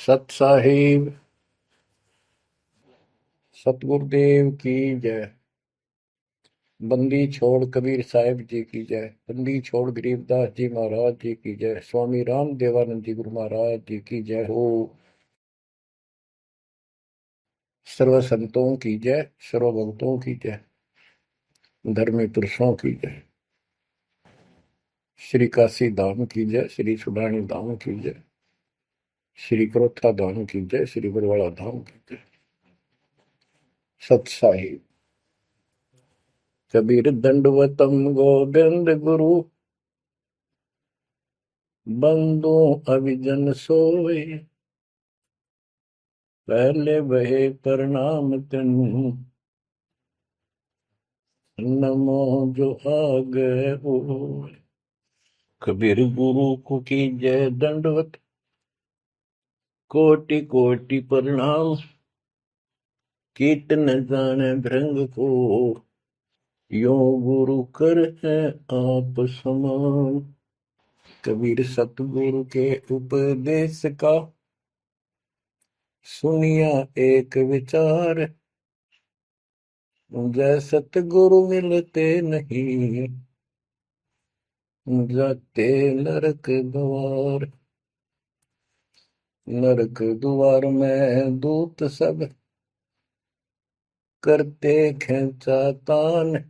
सत साहिब सतगुरुदेव की जय। बंदी छोड़ कबीर साहिब जी की जय। बंदी छोड़ गरीबदास जी महाराज जी की जय। स्वामी राम देवानंद जी गुरु महाराज जी की जय हो। सर्व संतों की जय, सर्व भक्तों की जय, धर्मी पुरुषों की जय। श्री काशी धाम की जय, श्री सुडानी धाम की जय, श्री क्रोथा धाम की जय, श्री बरवाड़ा धाम की जय। सत साहिब कबीर दंडवतम गोविंद गुरु, बंदो अभिजन सोए, पहले बहे प्रणाम तिन, नमो जो आगे होए। कबीर गुरु को की जय दंडवत, कोटि कोटि प्रणाम, कीर्तन जाने भृंग को, यो गुरु कर है आप समान। कबीर सतगुरु के उपदेश का, सुनिया एक विचार, जय सतगुरु मिलते नहीं, जाते नरक द्वार। नरक द्वार में दूत सब, करते खेचा तान,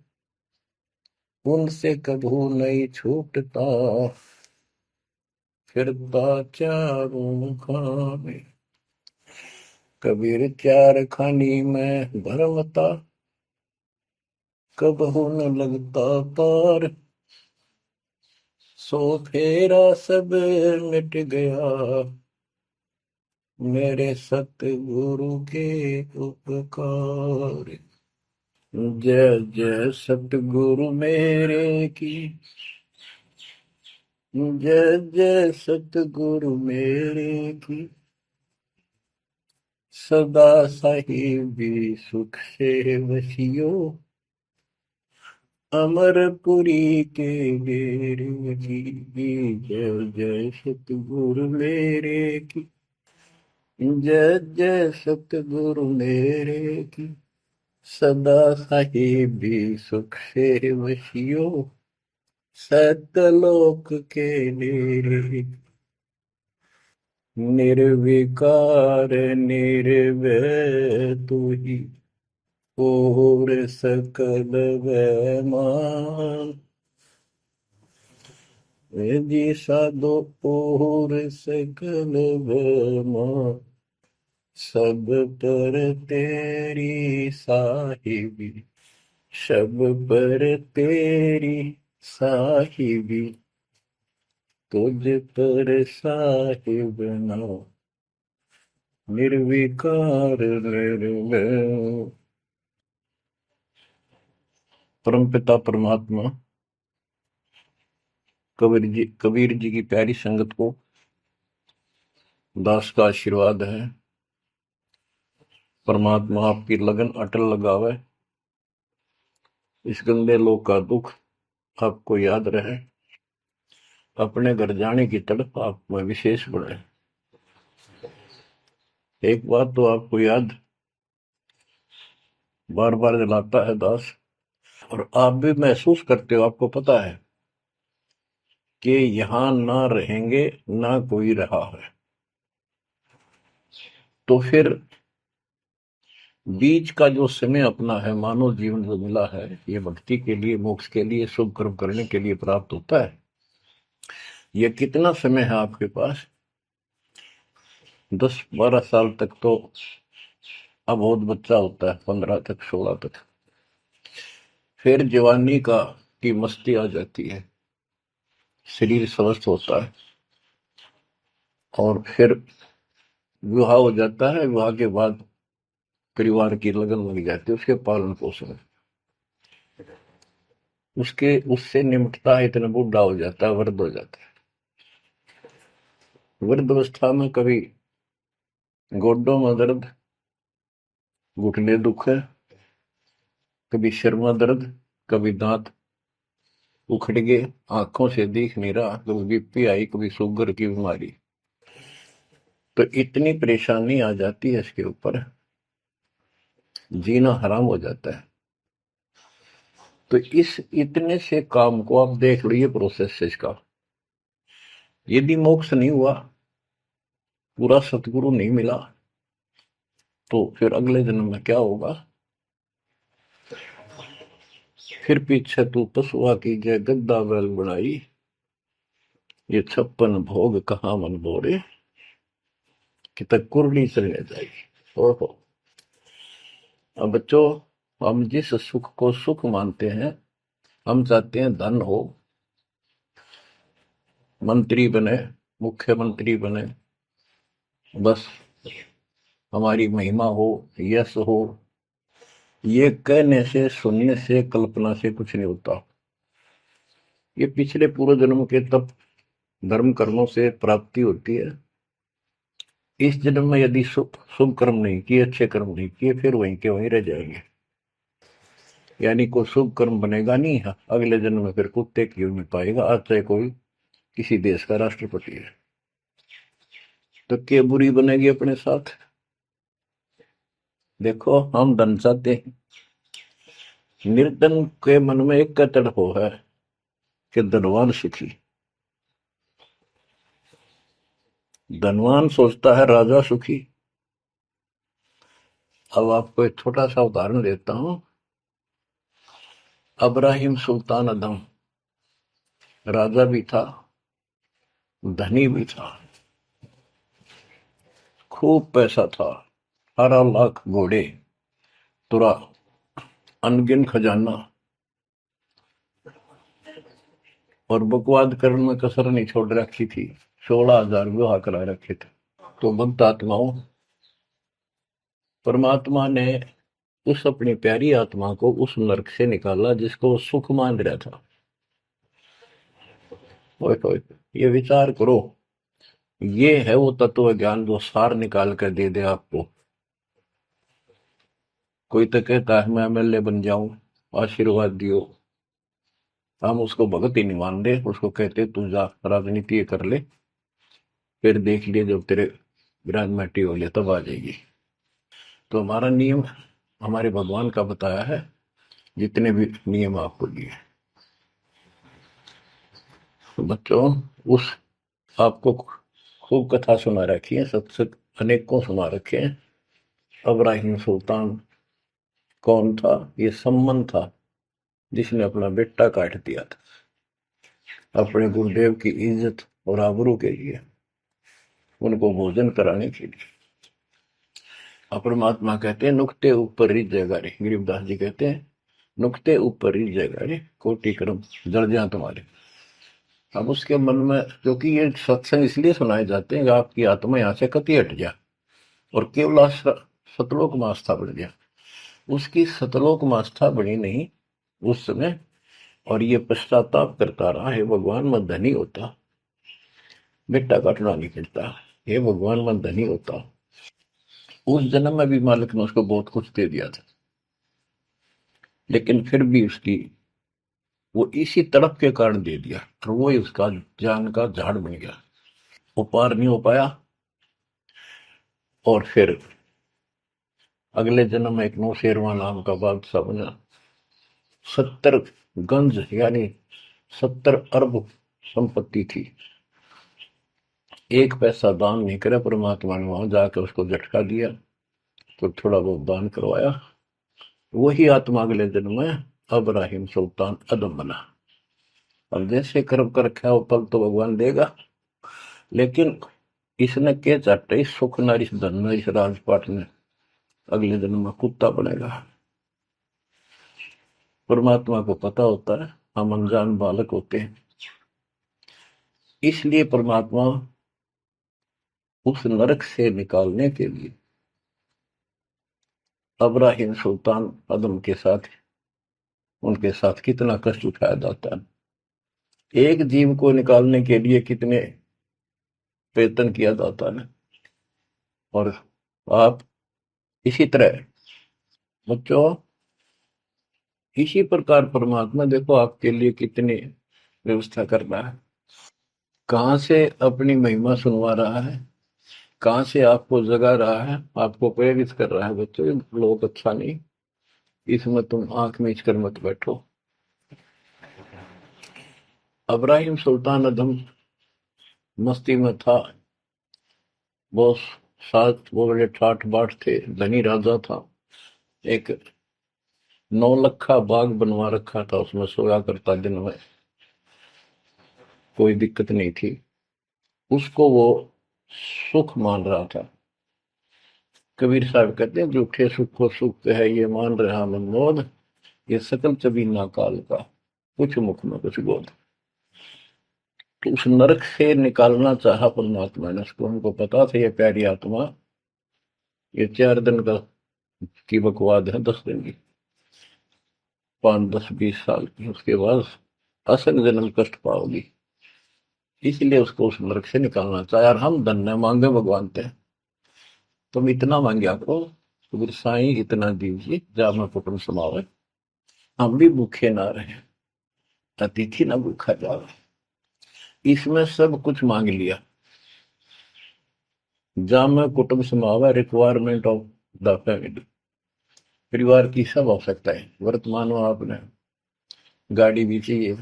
उनसे कभू नहीं छूटता, फिरता चारों खाने। कबीर चार खानी में भरमता, कबहू न लगता पार, सो फेरा सब मिट गया, मेरे सतगुरु के उपकार। जय जय सतगुरु मेरे की, जय जय सतगुरु मेरे की, सदा साहिबी सुख से वसियो, अमरपुरी के डेरे की। जय जय सतगुरु मेरे की, जय जय सतगुरु मेरे की, सदा साहिबी सुख से वसियो, सतलोक के डेरे। निर्विकार निर्भय तू ही, और सकल वैमान। जी साधो और सकल वैमान, सब पर तेरी साहिबी, सब पर तेरी साहिबी, तुझ पर साहिब ना, निर्विकार निर्भय। परमपिता परमात्मा कबीर जी की प्यारी संगत को दास का आशीर्वाद है। परमात्मा आपकी लगन अटल लगावे, इस गंदे लोक का दुख आपको याद रहे, अपने घर जाने की तड़प आप में विशेष बढ़े। एक बात तो आपको याद बार बार दिलाता है दास, और आप भी महसूस करते हो, आपको पता है कि यहां ना रहेंगे ना कोई रहा है, तो फिर बीच का जो समय अपना है, मानव जीवन जो मिला है, ये भक्ति के लिए, मोक्ष के लिए, शुभ कर्म करने के लिए प्राप्त होता है। ये कितना समय है आपके पास? 10-12 साल तक तो अबोध बच्चा होता है, 15 तक, 16 तक, फिर जवानी की मस्ती आ जाती है, शरीर स्वस्थ होता है, और फिर विवाह हो जाता है। विवाह के बाद परिवार की लगन लग जाती है, उसके पालन पोषण, उससे निमटता है, इतना बूढ़ा हो जाता है, वृद्ध हो जाता है। वृद्ध अवस्था में कभी गोड्डों में दर्द, घुटने दुख है, कभी सिर में दर्द, कभी दांत उखड़ गए, आंखों से दिख नहीं रहा, कभी बीपी आई, कभी शुगर की बीमारी। तो इतनी परेशानी आ जाती है इसके ऊपर, जीना हराम हो जाता है। तो इस इतने से काम को आप देख लो, ये प्रोसेस है इसका। यदि मोक्ष नहीं हुआ, पूरा सतगुरु नहीं मिला, तो फिर अगले जन्म में क्या होगा? फिर पीछे तू पशुआ की जय गद्दा बैल बनाई, ये 56 भोग कहाँ मन बोरे, कि तक कुरली चलने जाएगी। ओहो। अब बच्चों, हम जिस सुख को सुख मानते हैं, हम चाहते हैं धन हो, मंत्री बने, मुख्यमंत्री बने, बस हमारी महिमा हो, यश हो। ये कहने से, सुनने से, कल्पना से कुछ नहीं होता। ये पिछले पूर्व जन्म के तप धर्म कर्मों से प्राप्ति होती है। इस जन्म में यदि शुभ कर्म नहीं किए, अच्छे कर्म नहीं किए, फिर वहीं के वहीं रह जाएंगे। यानी कोई शुभ कर्म बनेगा नहीं, अगले जन्म में फिर कुत्ते की नहीं पाएगा, आज चाहे कोई किसी देश का राष्ट्रपति है। तो क्या बुरी बनेगी अपने साथ? देखो, हम धन चाहते हैं, निर्धन के मन में एक तड़प है कि धनवान सुखी। धनवान सोचता है राजा सुखी। अब आपको एक छोटा सा उदाहरण देता हूं। अब्राहिम सुल्तान अदम राजा भी था, धनी भी था, खूब पैसा था, 18 लाख घोड़े, तुरा, अनगिन खजाना, और बकवाद करने में कसर नहीं छोड़ रखी थी। 16,000 विवाह करा रखे थे। तो भक्त आत्माओं, परमात्मा ने उस अपनी प्यारी आत्मा को उस नरक से निकाला जिसको वो सुख मान रहा था। ओए ओए, ये विचार करो, ये है वो तत्व ज्ञान जो सार निकाल कर दे दे आपको। कोई तो कहता है मैं एमएलए बन जाऊं, आशीर्वाद दियो। हम उसको भगत ही नहीं मान रहे, उसको कहते तू जा राजनीति कर ले, फिर देख लिए जब तेरे ग्रांड हो ले तब आ जाएगी। तो हमारा नियम हमारे भगवान का बताया है, जितने भी नियम आपको दिए। तो बच्चों, उस आपको खूब कथा सुना रखी है, सत्संग अनेकों सुना रखे हैं। अब्राहिम सुल्तान कौन था? ये सम्मन था जिसने अपना बेटा काट दिया था अपने गुरुदेव की इज्जत और आबरू के लिए, उनको भोजन कराने के लिए। परमात्मा कहते हैं नुक्ते ऊपर रिझ जाएगा रे, गरीबदास जी कहते हैं नुक्ते ऊपर रिझ जाएगा रे, कोटि कर्म जड़ जाए तुम्हारे। अब उसके मन में, क्योंकि ये सत्संग इसलिए सुनाए जाते हैं कि आपकी आत्मा यहाँ से कति हट जाए और केवल सतलोक में आस्था बढ़ जाए। उसकी सतलोक में आस्था बनी नहीं उस समय, और ये पश्चाताप करता रहा, हे भगवान मैं धनी होता, बेटा काटना नहीं पड़ता, हे भगवान मैं धनी होता। उस जन्म में भी मालिक ने उसको बहुत कुछ दे दिया था, लेकिन फिर भी उसकी वो इसी तड़प के कारण दे दिया, और वो ही उसका जान का झाड़ बन गया। वो पार नहीं हो पाया, और फिर अगले जन्म में एक नौशेरवा नाम का बादशाह बना। 70 गंज यानी 70 अरब संपत्ति थी। एक पैसा दान नहीं करे, परमात्मा ने वहां जाकर उसको झटका दिया, तो थोड़ा बहुत दान करवाया। वही आत्मा अगले जन्म में अब्राहिम सुल्तान अदम बना। अब जैसे कर्म कर रखा है वो फल तो भगवान देगा, लेकिन इसने के चाटे सुख न इस धन न इस राजपाट में, अगले जन्म में कुत्ता बनेगा। परमात्मा को पता होता है, हम अनजान बालक होते हैं। इसलिए परमात्मा उस नरक से निकालने के लिए अब्राहिम सुल्तान अदम के साथ, उनके साथ कितना कष्ट उठाया जाता है। एक जीव को निकालने के लिए कितने प्रयत्न किया जाता है। और आप इसी तरह बच्चों, इसी प्रकार परमात्मा देखो आपके लिए कितनी व्यवस्था कर रहा है, कहां से अपनी महिमा सुनवा रहा है। कहाँ से आपको जगा रहा है, आपको प्रेरित कर रहा है, बच्चों ये लोग अच्छा नहीं, इसमें तुम आंख मीच कर मत बैठो। अब्राहिम सुल्तान अदम मस्ती में था, वो सात वो बड़े ठाठ बाट थे, धनी राजा था। एक 9 लखा बाग बनवा रखा था, उसमें सोया करता दिन में, कोई दिक्कत नहीं थी उसको, वो सुख मान रहा था। कबीर साहब कहते हैं, झूठे सुख को सुख है ये मान रहा मनमोद, ये सकल चबीना काल का, कुछ मुख में कुछ बोध। तो उस नरक से निकालना चाहा परमात्मा ने उसको, हमको पता था ये प्यारी आत्मा ये 4 दिन का की बकवाद है, 10 दिन की, 5, 10, 20 साल की, उसके बाद असल जन्म कष्ट पाओगी, इसलिए उसको उस नरक से निकालना चाहे। और हम धन्य मांगे भगवान थे, तुम इतना मांगे आपको, तो साईं इतना दीजिए जा मैं कुटुंब समावे, हम भी भूखे ना रहे, अतिथि ना भूखा जावे। इसमें सब कुछ मांग लिया, जा मैं कुटुंब समावे, रिक्वायरमेंट ऑफ द फैमिली, परिवार की सब आवश्यकता है। वर्तमान में आपने गाड़ी भी चाहिए,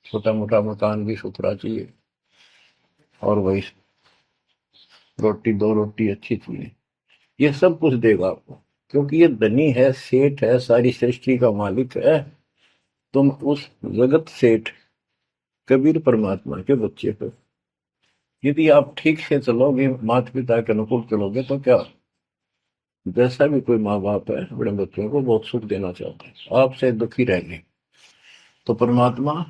छोटा मोटा मकान भी सुथरा चाहिए, और वही रोटी, 2 रोटी अच्छी चाहिए, ये सब कुछ देगा आपको, क्योंकि ये धनी है, सेठ है, सारी सृष्टि का मालिक है। तुम उस जगत सेठ कबीर परमात्मा के बच्चे हो। यदि आप ठीक से चलोगे, माता पिता के अनुकूल चलोगे, तो क्या, जैसा भी कोई माँ बाप है अपने बच्चों को बहुत सुख देना चाहता है, आपसे दुखी रहेंगे, तो परमात्मा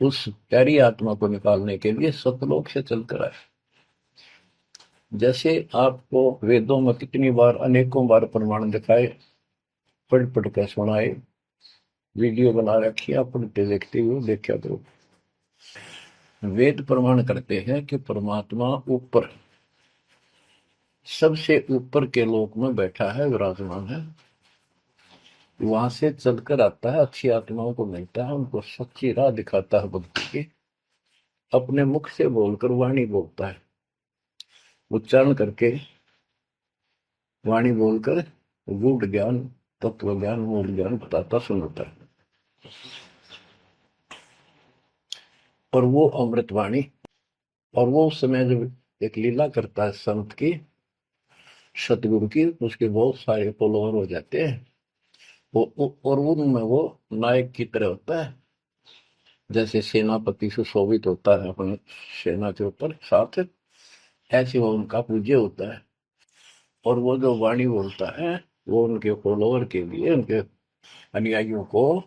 उस प्यारी आत्मा को निकालने के लिए सतलोक से चलकर आए। जैसे आपको वेदों में कितनी बार, अनेकों बार प्रमाण दिखाए, पढ़ पढ़ कर सुनाए, वीडियो बना रखी, आप पढ़ते देखते हुए देखा करो। वेद प्रमाण करते हैं कि परमात्मा ऊपर, सबसे ऊपर के लोक में बैठा है, विराजमान है, वहां से चलकर आता है, अच्छी आत्माओं को मिलता है, उनको सच्ची राह दिखाता है भक्ति की, अपने मुख से बोलकर वाणी बोलता है, उच्चारण करके वाणी बोलकर गूढ़ ज्ञान, तत्व ज्ञान, मूल ज्ञान बताता सुनाता है। और वो अमृतवाणी, और वो उस समय जब एक लीला करता है संत की, सतगुरु की, उसके बहुत सारे फॉलोअर हो जाते हैं, और उनमें वो नायक की तरह होता है, जैसे सेनापति सुशोभित होता है अपने सेना के ऊपर साथ, ऐसे वो उनका पूज्य होता है। और वो जो वाणी बोलता है, वो उनके फॉलोअर के लिए, उनके अनुयायियों को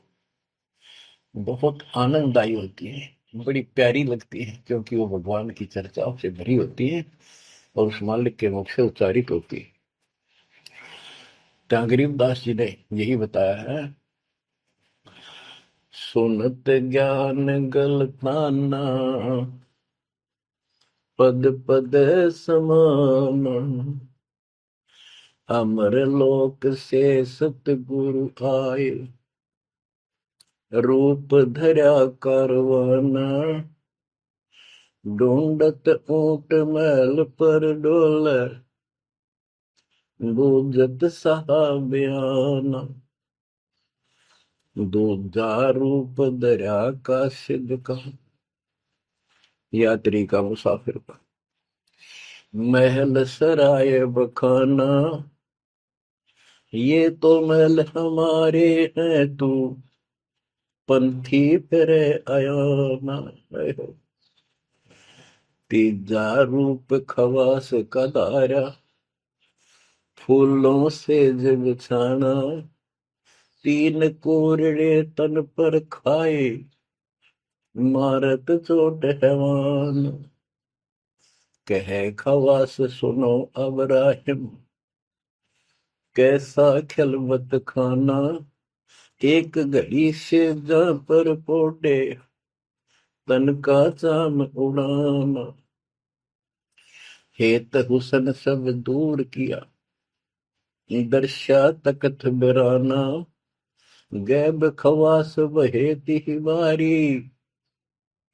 बहुत आनंददायी होती है, बड़ी प्यारी लगती है, क्योंकि वो भगवान की चर्चाओं से भरी होती है और उस मालिक के मुख से उच्चारित होती है। तो गरीबदास जी ने यही बताया है, सुनत ज्ञान गलताना, पद पद समान, अमर लोक से सतगुरु आए, रूप धरा करवाना, ढूंढत ऊंट मैल पर डोले, बूझत साहबियाना, दूजा रूप दरिया का सिद्ध का, यात्री का, मुसाफिर का, महल सराय बखाना, ये तो महल हमारे हैं, तू पंथी फिरे अयाना। तीजा रूप खवास का दारा, फूलों से जग छाना, 3 कोरड़े तन पर खाए, मारत चोट हैवान, कह खवास सुनो अब राहिम, कैसा खिलवत खाना, एक घड़ी से जा पर पोटे, तन का चाम उड़ाना, हेत हुसन सब दूर किया, दर्शा तकत बिराना, गैब खवास बहे तिहवारी,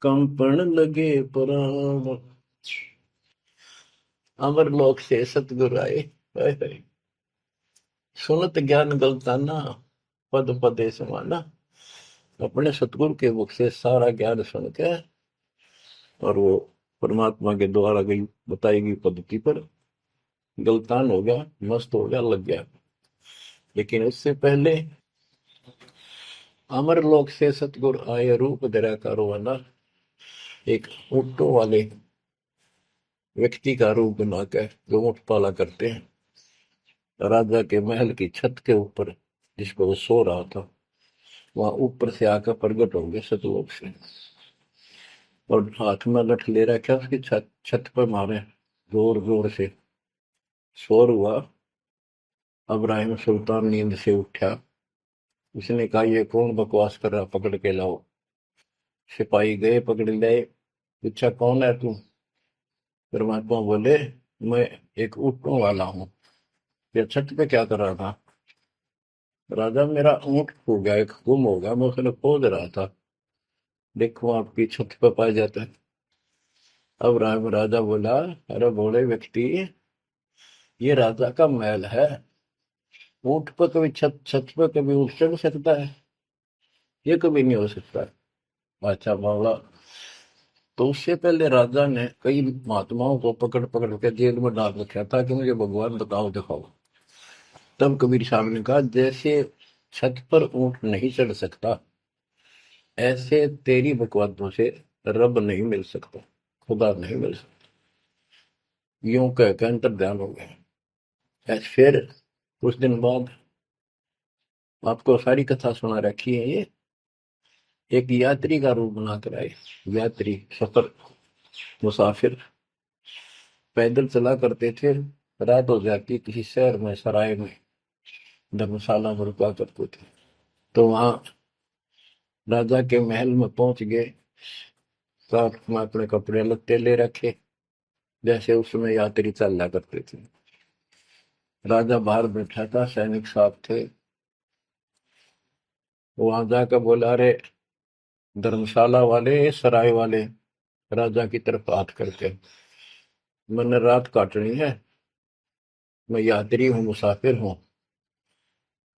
कंपन लगे पुराण। अमर लोक से सतगुरु आए, हाय हाय। सुनत ज्ञान गलताना, पद पदे समाना। अपने सतगुरु के मुख से सारा ज्ञान सुन के और वो परमात्मा के द्वारा गई बताई गई पद्धति पर गलतान हो गया, मस्त हो गया, लग गया। लेकिन उससे पहले अमर लोक से सतगुरु आए, रूप धरा का रोवाना। एक ऊँटों वाले व्यक्ति का रूप बनाकर जो ऊँट पाला करते हैं, राजा के महल की छत के ऊपर जिस पर वो सो रहा था, वहां ऊपर से आकर प्रकट हो गए सतलोक से, और हाथ में लठ ले रखा, उसकी छत छत पर मारे जोर जोर से। शोर हुआ। अब्राहिम सुल्तान नींद से उठा। उसने कहा, ये कौन बकवास कर रहा, पकड़ के लाओ। सिपाही गए, पकड़ लाए। पूछा, कौन है तू? परमात्मा बोले, मैं एक ऊँटों वाला हूँ। ये छत पे क्या कर रहा था? राजा, मेरा ऊँट खो गया, एक गुम हो गया, मैं उसने खोज रहा था, देखो आपकी छत पे पाया जाता है। अब राजा बोला, अरे भोले व्यक्ति, ये राजा का महल है, ऊँट पर कभी छत छत पर कभी ऊँट चढ़ सकता है? ये कभी नहीं हो सकता। अच्छा बोला। तो उससे पहले राजा ने कई महात्माओं को पकड़ पकड़ के जेल में डाल रखा था कि मुझे भगवान बताओ, दिखाओ। तब कबीर साहब ने कहा, जैसे छत पर ऊँट नहीं चढ़ सकता, ऐसे तेरी बकवादों से रब नहीं मिल सकता, खुदा नहीं मिल सकता। यूं कहकर अंतर ध्यान हो गया। फिर कुछ दिन बाद आपको सारी कथा सुना रखी है, ये एक यात्री का रूप बनाकर आए। यात्री, सफर, मुसाफिर पैदल चला करते थे। रात हो जाती, किसी शहर में, सराय में, धर्मशाला में रुका करते थे। तो वहां राजा के महल में पहुंच गए। साथ में अपने कपड़े लत्ते ले रखे, जैसे उसमें यात्री चला करते थे। राजा बाहर बैठा था, सैनिक साहब थे। वहां जाकर बोला, अरे धर्मशाला वाले, सराय वाले, राजा की तरफ हाथ करके, मैंने रात काटनी है, मैं यात्री हूँ, मुसाफिर हूँ,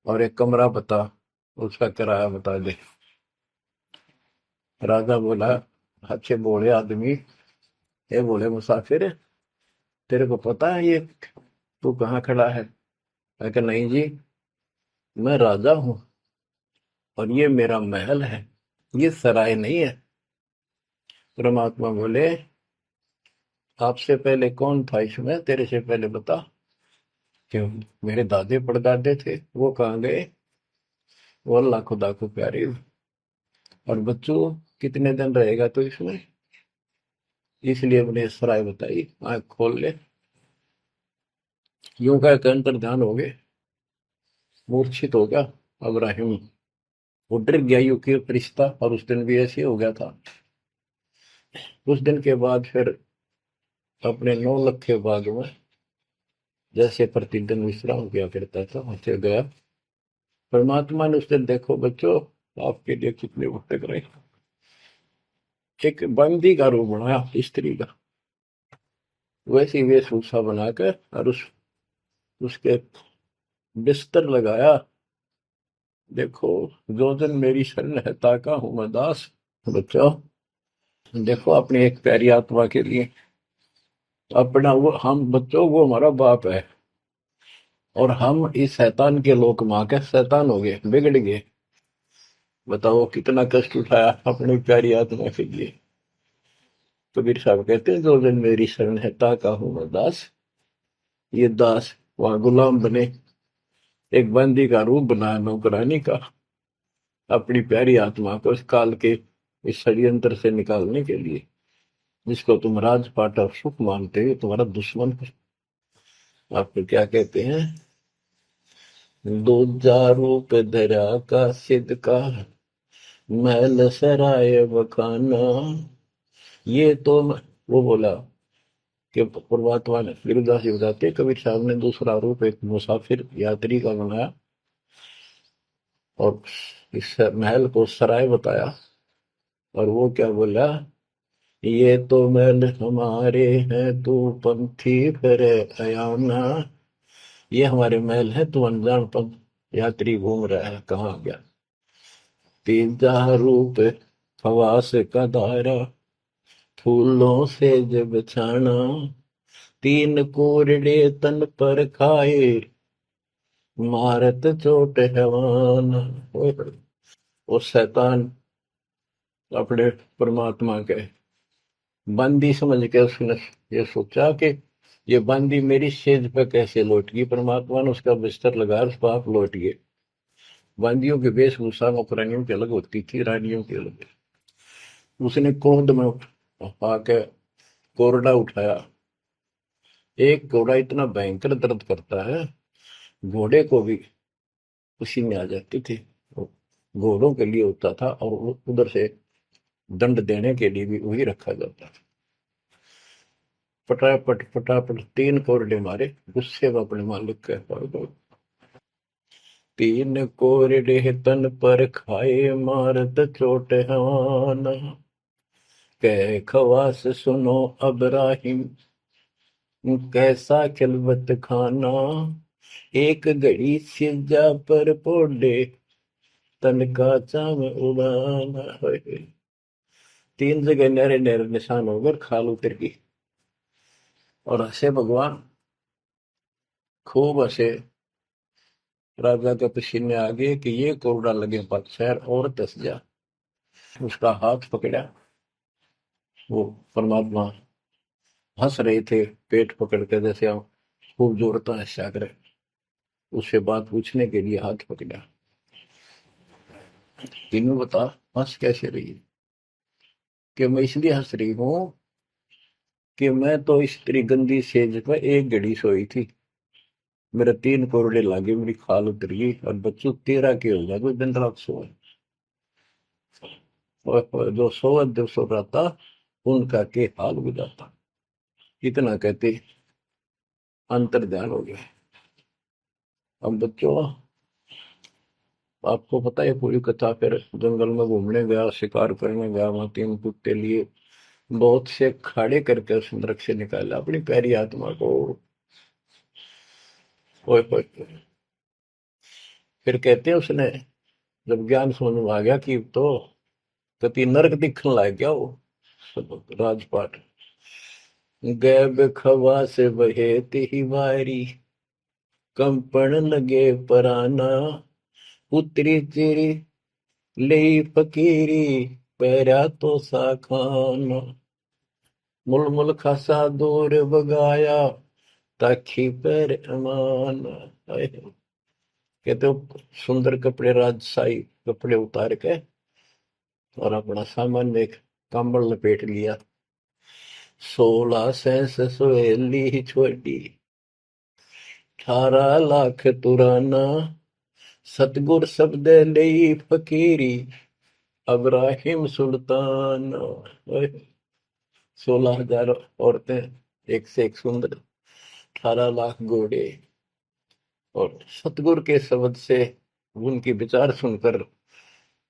और एक कमरा बता, उसका किराया बता दे। राजा बोला, अच्छे बोले आदमी, ये बोले मुसाफिर, तेरे को पता है ये तू कहाँ खड़ा है? मैं कहा, नहीं जी, मैं राजा हूँ और ये मेरा महल है, ये सराय नहीं है। परमात्मा बोले, आपसे पहले कौन था इसमें, तेरे से पहले बता। क्यों? मेरे दादे परदादे थे, वो कहाँ गए? वो अल्लाह खुदा को प्यारे। और बच्चों, कितने दिन रहेगा तो इसमें? इसलिए मैंने सराय बताई, आंख खोल ले। यूं कह के अंतर ध्यान हो गए, मूर्छित हो गया अब्राहिम। वो डर गया, यूं कि फरिश्ता, और उस दिन भी ऐसे हो गया था। उस दिन के बाद फिर अपने 9 लखे बाग में जैसे प्रतिदिन विश्राम किया करता था, वैसे गया। परमात्मा ने उस दिन, देखो बच्चों, आपके लिए कितने भटक रहे, एक बंदी का रूप बनाया, स्त्री का, वैसी वेशभूषा बनाकर, और उसके बिस्तर लगाया। देखो, जो दिन मेरी शरण है, ताका हूं मैं दास। बच्चों, देखो अपनी एक प्यारी आत्मा के लिए अपना, वो हम बच्चों, वो हमारा बाप है, और हम इस शैतान के लोक में आके शैतान हो गए, बिगड़ गए। बताओ कितना कष्ट उठाया अपनी प्यारी आत्मा के लिए। कबीर साहब कहते हैं, जो दिन मेरी शरण है, ताका हूं मैं दास। ये दास वहां गुलाम बने, एक बंदी का रूप बनाया नौकरानी का, अपनी प्यारी आत्मा को इस काल के इस षड्यंत्र से निकालने के लिए। जिसको तुम राजपाट और सुख मानते हो, तुम्हारा दुश्मन है। आपको क्या कहते हैं? दूजा रूप धरा का सिद्ध का, महल सराय बखाना। ये तो वो बोला कि परमात्मा ने, गिरिदास जी बताते, कबीर साहब ने दूसरा रूप एक मुसाफिर यात्री का बनाया, और इस महल को सराय बताया। और वो क्या बोला, ये तो महल हमारे हैं, तू पंथी फिर अयाना। ये हमारे महल है, तू अनजान पंथ यात्री घूम रहा है, कहाँ गया। तीजा रूप खवास का धारा, फूलों से जब छाना। तीन कोरडे तन पर खाए, मारत चोट हैवान। वो शैतान अपने परमात्मा के बंदी समझ के उसने ये सोचा कि ये बंदी मेरी सेज पे कैसे लौट गई। परमात्मा ने उसका बिस्तर लगा, उस पाप लौट गए। बंदियों की वेशभूषा नौकरानियों की अलग होती थी, रानियों की अलग। उसने क्रोध में आके कोरडा उठाया। एक घोड़ा इतना भयंकर दर्द करता है, घोड़े को भी पसीने आ जाती थी। वो घोड़ों के लिए होता था, और उधर से दंड देने के लिए भी वही रखा जाता था। फटाफट फटाफट तीन कोरडे मारे, गुस्से में अपने मालिक के पास गए। तीन कोरडे तन पर खाए, मारत चोट हवाना। कह खवास सुनो अबराहिम, कैसा खिलवत खाना। एक घड़ी सिजा पर पोडे, तन का चाम उड़ाना। तीन जगह नहरे नहरे निशान होकर खाल उतर गई। और हंसे भगवान, खूब हंसे। राजा के पसीने आ गए कि ये कोरडा लगे पक्षर और दस जा। उसका हाथ पकड़ा। वो परमात्मा हंस रहे थे, पेट पकड़ के, जैसे हम खूब जोरता हंसा करे। उससे बात पूछने के लिए हाथ पकड़ा। तीनों बता, हंस कैसे रही है। कि मैं इसलिए हंस रही हूँ कि मैं तो इस तेरी गंदी सेज पर एक घड़ी सोई थी, मेरे तीन कोरडे लागे, मेरी खाल उतर गई, और बच्चों तेरा के हो गया, कोई दिन रात सोए। और जो सोवत जो सो रहा, उनका के हाल बुझाता। इतना कहते अंतर ध्यान हो गया। अब बच्चों, आपको पता है पूरी कथा। फिर जंगल में घूमने गया, शिकार करने गया, वहां तीन कुत्ते लिए, बहुत से खड़े करके उस नरक से निकाला अपनी प्यारी आत्मा को। ओए ओए ओए। फिर कहते हैं उसने, जब ज्ञान समझ में आ गया कि तो कति नरक दिखने लग गया वो राजपाट। गैब खवा से बहे ही वारी, कंपन लगे पराना। उतरी चिरी ले फकीरी, पैरा तो सा खाना। मुल मुल खासा दूर बगाया, ताखी पैर अमान। कहते हो सुंदर कपड़े, राजशाही कपड़े उतार के, और अपना सामान में एक कंबल लपेट लिया। 16 सहेली छोड़ी, 18 लाख तुराना। सतगुर शब्द ले फकीरी, अब्राहिम सुल्तान। 16,000 औरतें, एक से एक सुंदर, 18 लाख घोड़े। और सतगुरु के शब्द से, उनके विचार सुनकर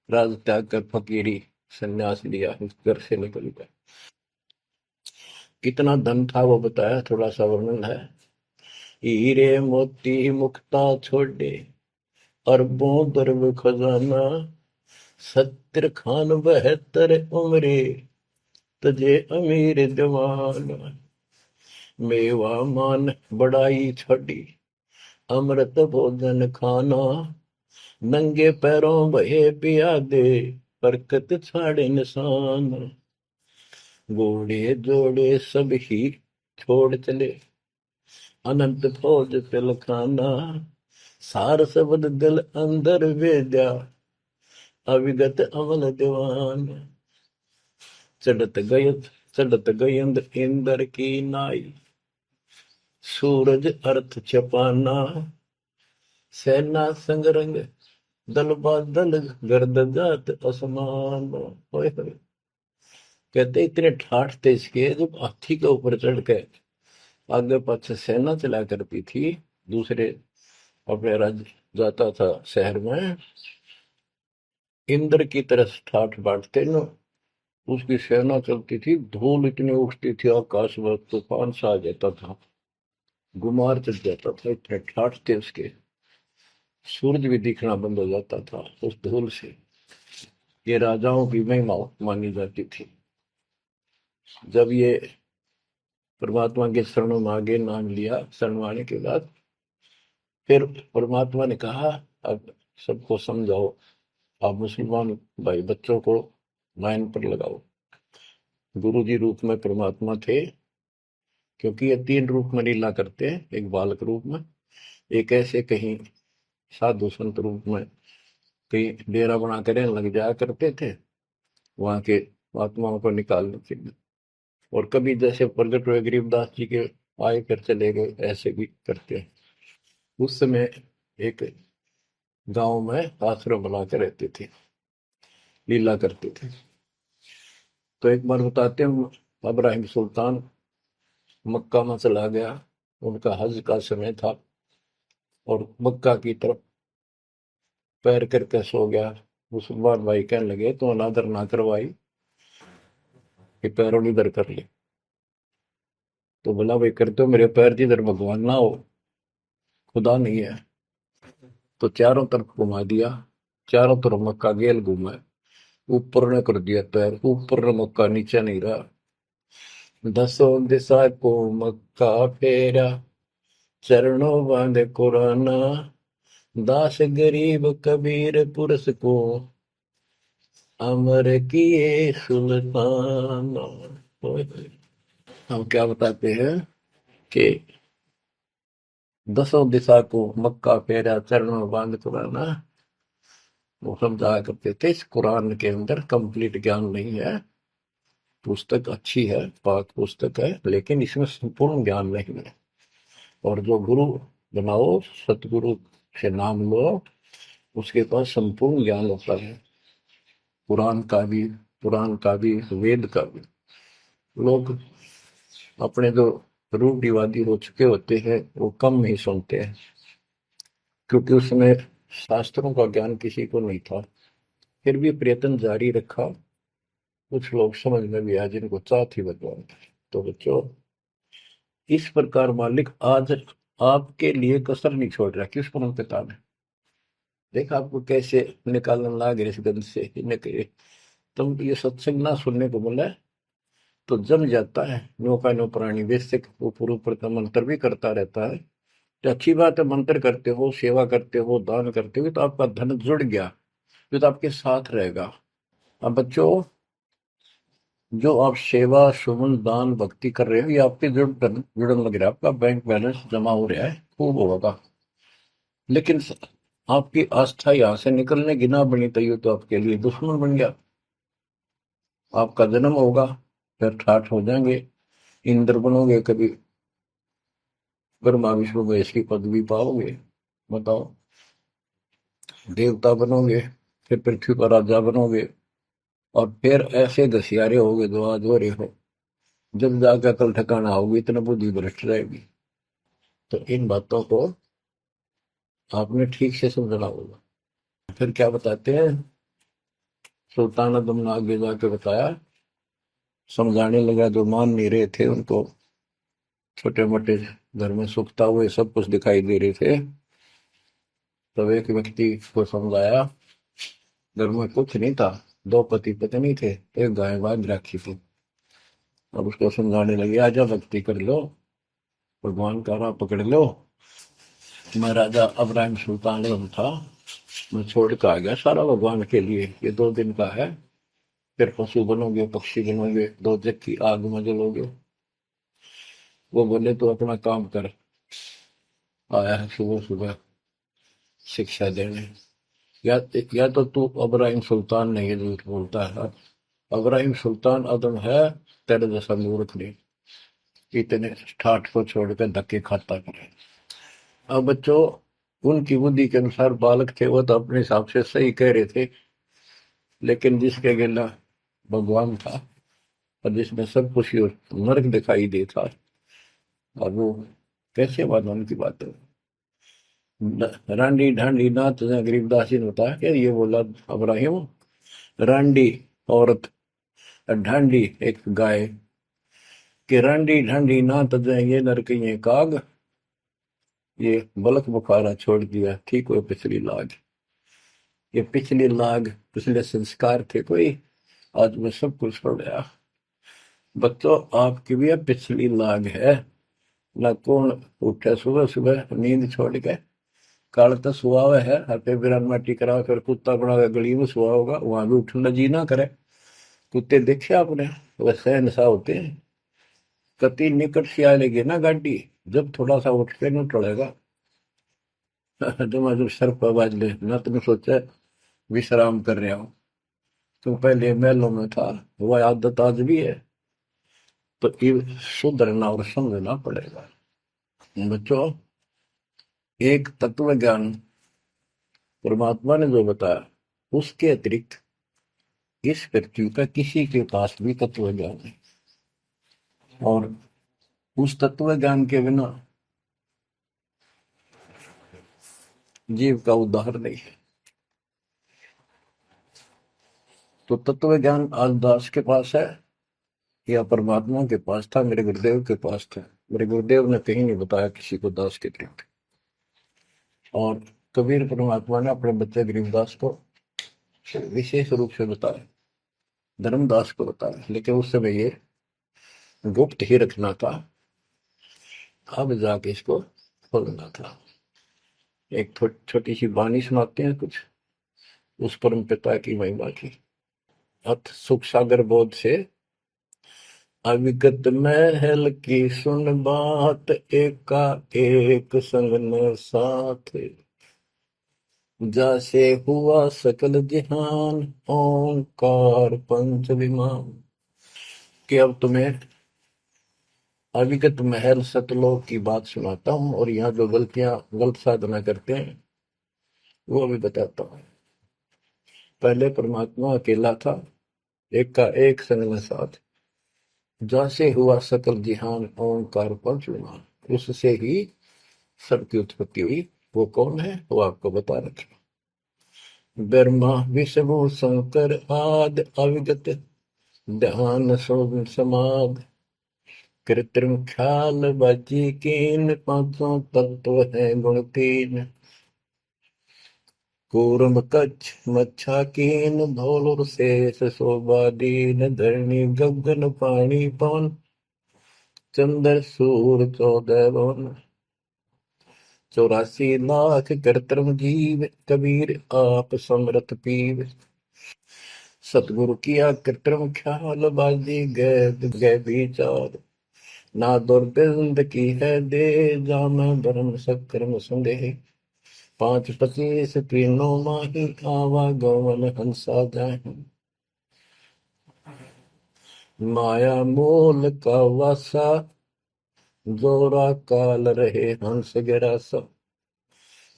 राज त्याग कर फकीरी संन्यास लिया, इस घर से निकल गया। कितना धन था वो बताया, थोड़ा सा वर्णन है। हीरे मोती मुक्ता छोड़े, अरबों दरब खजाना। 70 खान 72 उम्रे, तजे अमीर जवान। मेवा मान बड़ाई छोड़ी, अमृत भोजन खाना। नंगे पैरों भये पियादे, बरकत छाड़े निशान। घोड़े जोड़े सब ही छोड़ चले, अनंत फौज पिलखाना। सार शब्द दिल अंदर भेजा, अविगत अमल दीवान। चढ़त गय चढ़त गयंद इंद्र की नाई, सूरज अर्थ छपाना। सेना संगरंग दल बादल, गर्द जात असमान। होए होए। कहते इतने ठाठ थे इसके, जब हाथी के ऊपर चढ़ के आगे पाछे सेना चला करती थी, दूसरे अपने राज्य जाता था शहर में, इंद्र की तरह ठाठ बांटते न। उसकी सेना चलती थी, धूल इतनी उठती थी आकाश में, तूफान सा आ जाता था, गुमार चढ़ जाता था, इतने ठाठ थे उसके, सूरज भी दिखना बंद हो जाता था उस धूल से। ये राजाओं की महिमा मानी जाती थी। जब ये परमात्मा के शरणों में आगे नाम लिया, शरण आने के बाद फिर परमात्मा ने कहा, अब सबको समझाओ, आप मुसलमान भाई बच्चों को लाइन पर लगाओ। गुरु जी रूप में परमात्मा थे, क्योंकि ये तीन रूप में लीला करते हैं, एक बालक रूप में, एक ऐसे कहीं साधु संत रूप में कहीं डेरा बना कर लग जाया करते थे वहां के आत्माओं को निकालने के लिए, और कभी जैसे प्रगट हुए गरीबदास जी के आए कर चले गए, ऐसे भी करते हैं। उस समय एक गांव में आश्रम बना के रहते थे, लीला करते थे। तो एक बार बताते हैं, इब्राहिम सुल्तान मक्का में चला गया, उनका हज का समय था, और मक्का की तरफ पैर करके सो गया। मुसलमान भाई कहने लगे, तो अनादर ना करवाई कि पैरों इधर कर ले। तो बोला, भाई करते हो मेरे पैर जिधर भगवान ना हो, खुदा नहीं है। तो चारों तरफ घुमा दिया, चारों तरफ मक्का गेल घूमा, ऊपर ने कर दिया पैर, ऊपर ने मक्का, नीचे नहीं रहा। दसों दिशा को मक्का फेरा, चरणों बांधे कुराना, दास गरीब कबीर पुरस को, अमर किए सुल्तान। हम क्या बताते हैं कि दसों दिशा को मक्का फेरा, चरणों में बांध कुराना, वो समझाया करते थे। इस कुरान के अंदर कंप्लीट ज्ञान नहीं है, पुस्तक अच्छी है, पाक पुस्तक है, लेकिन इसमें संपूर्ण ज्ञान नहीं है। और जो गुरु बनाओ, सतगुरु से नाम लो, उसके पास संपूर्ण ज्ञान होता है, कुरान का भी, पुराण का भी, वेद का भी। लोग अपने जो रूढ़िवादी हो चुके होते हैं, वो कम ही सुनते हैं, क्योंकि उसमें शास्त्रों का ज्ञान किसी को नहीं था। फिर भी प्रयत्न जारी रखा, कुछ लोग समझ में भी आए जिनको चाह थी भगवान की। तो बच्चों, इस प्रकार मालिक आज आपके लिए कसर नहीं छोड़ रहा। किस पर पिता ने देखा आपको कैसे निकालने लग रहे इस गंध से, इन्हें कहे तुम ये सत्संग ना सुनने को बोला है, तो जम जाता है नौका नो प्राणी बेसिक, ऊपर ऊपर का मंत्र भी करता रहता है। तो अच्छी बात है, मंत्र करते हो, सेवा करते हो, दान करते हो, तो आपका धन जुड़ गया, जो तो आपके साथ रहेगा। अब बच्चों, जो आप सेवा सुमन दान भक्ति कर रहे हो, ये आपके जुड़न लग रहा है, आपका बैंक बैलेंस जमा हो रहा है, खूब होगा। लेकिन आपकी आस्था यहाँ से निकलने की ना बनी, तो ये तो आपके लिए दुश्मन बन गया। आपका जन्म होगा, फिर ठाठ हो जाएंगे, इंद्र बनोगे, कभी ब्रह्मा विष्णु महेश की पदवी पाओगे, बताओ, देवता बनोगे, फिर पृथ्वी पर राजा बनोगे, और फिर ऐसे घसियारे होगे जो आज हो रहे हो। जब जाकर कल ठिकाना होगी, इतना बुद्धि भ्रष्ट रहेगी। तो इन बातों को आपने ठीक से समझना होगा। फिर क्या बताते हैं, सुल्तान आदम ने आगे जाके बताया, समझाने लगा, जो मान नहीं रहे थे उनको, छोटे मोटे घर में सुखता हुए सब कुछ दिखाई दे रहे थे। तब एक व्यक्ति को समझाया, घर में कुछ नहीं था, दो पति पत्नी थे, एक गाय बांध रखी थी। अब उसको समझाने लगे, आजा भक्ति कर लो, भगवान का राह पकड़ लो। मैं राजा अब्राहिम सुल्तान आजम था, मैं छोड़ के आ गया सारा भगवान के लिए, ये 2 दिन का है, फिर पशु बनोगे, पक्षी बनोगे, दो जग की आग में जलोगे। वो बोले, तो अपना काम कर, आया है सुबह सुबह शिक्षा देने। या या तो तू अब्राहिम सुल्तान नहीं है, झूठ बोलता है। अब्राहिम सुल्तान आदम है, तेरे जैसा मूर्ख नहीं, इतने ठाठ को छोड़कर धक्के खाता करे। अब बच्चों, उनकी बुद्धि के अनुसार बालक थे, वो तो अपने हिसाब से सही कह रहे थे, लेकिन जिसके गिला भगवान था, और जिसमें सब कुछ नरक दिखाई देता, और वो कैसे माना उनकी बात। रांडी ढांडी नाच, गरीबदास जी ने बताया कि ये बोला अब्राहिम, रांडी औरत ढांडी एक गाय कि रांडी ढांडी ना तजे ये नरकइये काग, ये बलक बुखारा छोड़ दिया ठीक हो पिछली लाग। ये पिछली लाग पिछले संस्कार थे कोई, आज मैं सब कुछ छोड़ गया। बच्चों आपकी भी अब पिछली लाग है ना। कौन उठे सुबह सुबह नींद छोड़ के, काल तो सुहावे है हते बिरान माटी करा फिर कुत्ता बना के गली में सुहा होगा, वहां भी उठना जी ना करे। कुत्ते देखे आपने, वैसे नशा होते हैं। कति निकट से आएगी ना गाड़ी, जब थोड़ा सा उठ के न टलेगा जब सर पर बाज ले ना, तुम सोचा विश्राम कर रहा हूं। तुम पहले महलों में था, वह आदत आज भी है, तो ये सुधरना और समझना पड़ेगा। बच्चों एक तत्व ज्ञान परमात्मा ने जो बताया, उसके अतिरिक्त इस पृथ्वी का किसी के पास भी तत्व ज्ञान है, और उस तत्व ज्ञान के बिना जीव का उद्धार नहीं है। तो तत्व ज्ञान आज दास के पास है या परमात्मा के पास था? मेरे गुरुदेव के पास था। मेरे गुरुदेव ने कहीं नहीं बताया किसी को दास के अतिरिक्त। और कबीर परमात्मा ने अपने बच्चे गरीबदास को विशेष रूप से बताया, धर्मदास को बताया, लेकिन उस समय ये गुप्त ही रखना था, अब जाके इसको खोलना था। एक छोटी सी वाणी सुनाते हैं कुछ उस परम पिता की महिमा की। अथ सुख सागर बोध से अविगत महल की सुन बात, एका एक संग न साथ, जैसे हुआ सकल जहान, ओंकार पंच विमान। कि अब तुम्हें अविगत महल सतलोक की बात सुनाता हूं, और यहाँ जो गलतियां गलत साधना करते हैं वो भी बताता हूं। पहले परमात्मा अकेला था, एक का एक संग में साथ, जैसे हुआ सकल जिहान, ओंकार पंच विमान। उससे ही सबकी उत्पत्ति हुई। वो कौन है वो आपको बता रखा। ब्रह्मा विष्णु शंकर आदि अविगत, ध्यान समाध, कृत्रिम ख्याल बाजी कीन, पांचों तत्व है गुण तीन। कूर्म कच्छ मच्छा कीन, धौल और शेष शोभा दीन, धरणी गगन पानी पवन, चंद्र सूर 14 भवन। 84 लाख कृत्रिम जीव, कबीर आप समरथ पीव। सतगुरु किया कृत्रिम ख्याल, बाजी गए विचार, ना दुर्बिंद की है दे, जाना धर्म सक्रम संदेह। 5 25 तीनों माही, आवा गवन हंसा जाहि। माया मूल का वासा, जोरा काल रहे हंस गिरासा।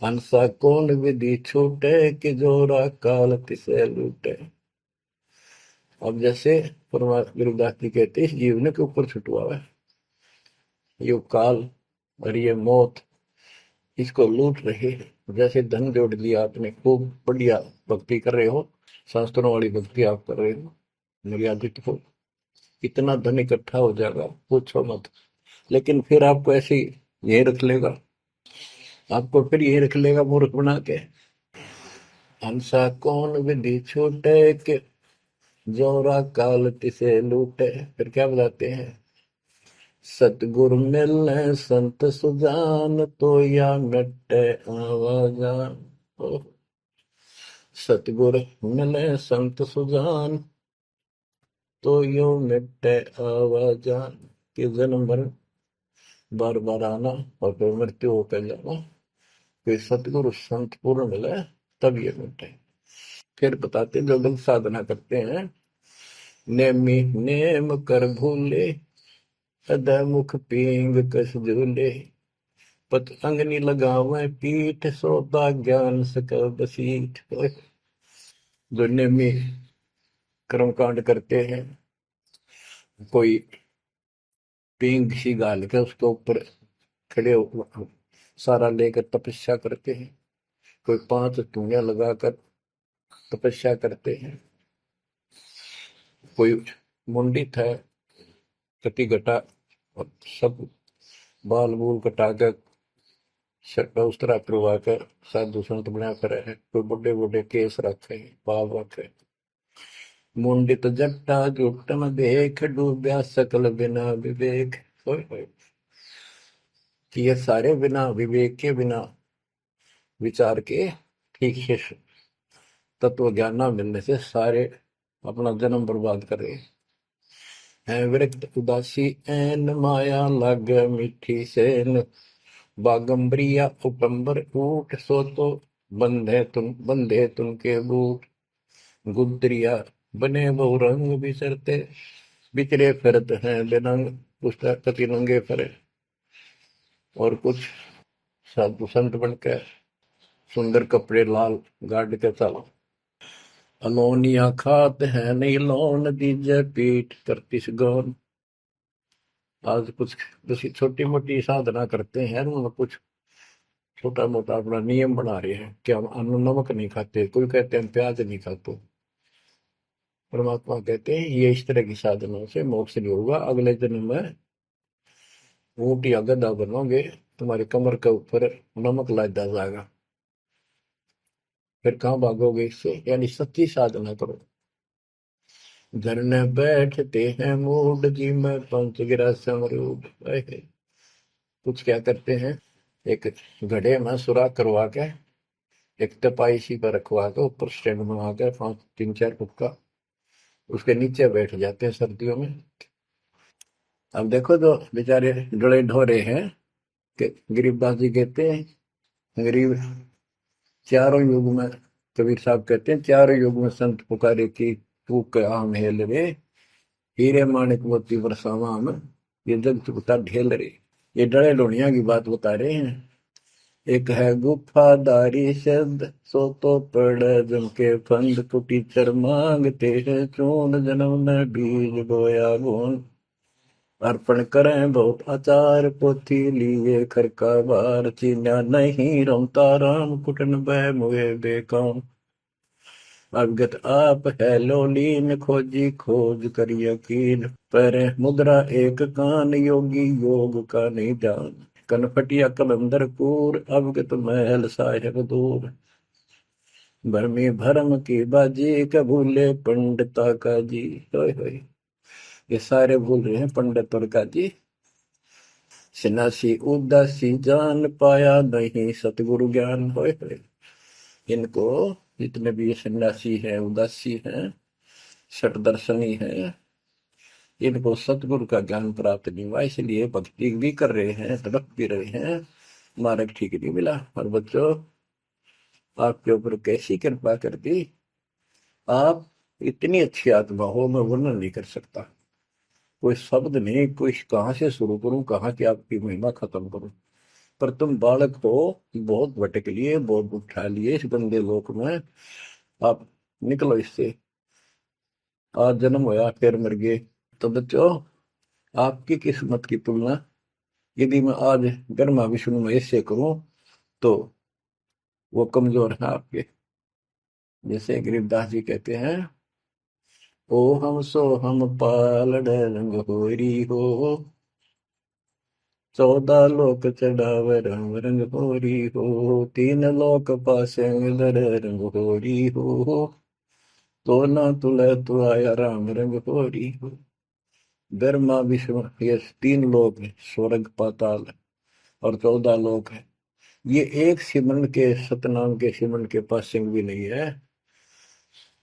हंसा कौन विधि छूटे, कि जोरा काल तिसे लूटे। अब जैसे परमात्मा गुरुदास जी कहते हैं, इस जीवन के ऊपर छुटवा है ये काल और ये मौत, इसको लूट रहे हैं। जैसे धन जोड़ लिया आपने, खूब बढ़िया भक्ति कर रहे हो, शास्त्रों वाली भक्ति आप कर रहे हो, मर्यादित हो, इतना धन इकट्ठा हो जाएगा पूछो मत। लेकिन फिर आपको ऐसे यही रख लेगा, आपको फिर यही रख लेगा मूर्ख बना के। हंसा कौन विधि छूटे, के जोरा काल तिसे लूटे। फिर क्या बताते हैं, सतगुरु मिलने संत सुजान, तो या मिटे आवाजान। सतगुरु मिले संत सुजान, तो यो मिटे आवाजान। कि जन्म मरण बार बार आना और फिर मृत्यु होकर जाना, फिर सतगुरु संत पूर्ण मिले तब ये मिटे। फिर बताते जो लोग साधना करते हैं, नेमी नेम कर भूले, हृदय मुख पींग कस झूले, पत अंगनी लगावे पीठ, सोता ज्ञान सकल बसीठ। जो नेमी कर्मकांड करते हैं, कोई पींग सी गाल के उसके ऊपर खड़े सारा लेकर तपस्या करते हैं, कोई 5 धूनिया लगाकर तपस्या करते हैं, कोई मुंडित है, कति घटा, और सब बाल बूल कटा कर शर्ट उस तरह करवा कर साधु संत बना कर है। कोई बड़े बड़े केस रखे, बाल रखे। मुंडित जट्टा जुटन देख, डूबया सकल बिना विवेक। होय होय। कि ये सारे बिना विवेक के, बिना विचार के, ठीक से तत्व ज्ञान ना मिलने से सारे अपना जन्म बर्बाद कर रहे हैं। विरक्त उदासी एन माया लग, मीठी सेन बागंबरिया उपंबर ऊट, सो तो बंधे तुम के बूट। गुदरिया बने बहु रंग बिसरते, बिचरे फिरत हैं बेनंग। पुस्तक कति नंगे फरे। और कुछ साधु संत बनकर सुंदर कपड़े लाल गाड़ के चलो। अलोनिया खात है नहीं लोन, दीजे पीठ करती गौन। आज कुछ किसी छोटी मोटी साधना करते हैं, उन्होंने कुछ छोटा मोटा अपना नियम बना रहे हैं कि हम अन्न नमक नहीं खाते, कोई कहते हैं प्याज नहीं खाते। परमात्मा कहते हैं ये इस तरह की साधनों से मोक्ष नहीं होगा, अगले जन्म में ऊंट या गधा बनोगे, तुम्हारी कमर के ऊपर नमक लादा जाएगा, फिर कहाँ भागोगे इससे। यानी सच्ची साधना करो। झरने बैठते हैं मूड जी में, पंच गिरा समरूप। कुछ क्या करते हैं, एक घड़े में सुराख करवा के, एक तपाई सी पर रखवा के, ऊपर स्टैंड बना के 3-4 फुट का, उसके नीचे बैठ जाते हैं सर्दियों में। अब देखो तो बेचारे डले ढोरे हैं कि गरीबदास जी कहते हैं, गरीब चारों युग में, कबीर साहब कहते हैं चारों युग में संत पुकारे की, तू आम हेल रे, हीरे माणिक मोती बरसावा हम, ये जग चुकता ढेल रे। ये डले लोनिया की बात बता रहे हैं। एक है गुफादारी शब्द, सो तो पड़ जम के फंद, कुटी चर मांगते हैं चून, जन्म न बीज बोया गुण। अर्पण करें बहुत आचार, पोथी लिए खर का बार, चीन्या नहीं रमता राम, कुटन बह मुए बेकाम। अवगत आप है लोलीन, खोजी खोज कर यकीन, पर मुद्रा एक कान, योगी योग का नहीं जान। कनपटिया कलंदर पूर, अवगत महल साहेब दूर। भरमी भरम की बाजी, कबूले पंडिता का जी। होय होय। ये सारे भूल रहे हैं पंडित और का जी। सन्यासी उदासी जान, पाया नहीं सतगुरु ज्ञान। होय होय। इनको, जितने भी सन्यासी हैं, उदासी हैं, शट दर्शनी हैं, इनको सतगुरु का ज्ञान प्राप्त नहीं हुआ, इसलिए भक्ति भी कर रहे हैं, तड़प भी रहे हैं, मार्ग ठीक नहीं मिला। और बच्चों, आपके ऊपर कैसी कृपा कर दी, आप इतनी अच्छी आत्मा हो, मैं वर्णन नहीं कर सकता। कोई शब्द नहीं, कोई कहाँ से शुरू करूं, कहाँ की आपकी महिमा खत्म करूं। पर तुम बालक हो, बहुत भटक लिए, बहुत उठा लिए इस गंदे लोक में, आप निकलो इससे। आज जन्म होया फिर मर गए। तो बच्चों, आपकी किस्मत की तुलना यदि मैं आज ब्रह्मा विष्णु महेश से करूं, तो वो कमजोर है आपके। जैसे गरीबदास जी कहते हैं, ओ हम सो हम पालड़ रंग होरी हो, 14 लोक चढ़ावे रंग रंग होरी हो, 3 लोक पासे दर रंग होरी हो, तो ना तुले तो आया राम रंग होरी हो। ब्रह्मा विष्णु ये 3 लोक है, स्वर्ग पाताल और 14 लोक है। ये एक सिमरन के, सतनाम के सिमरन के पास सिंह भी नहीं है।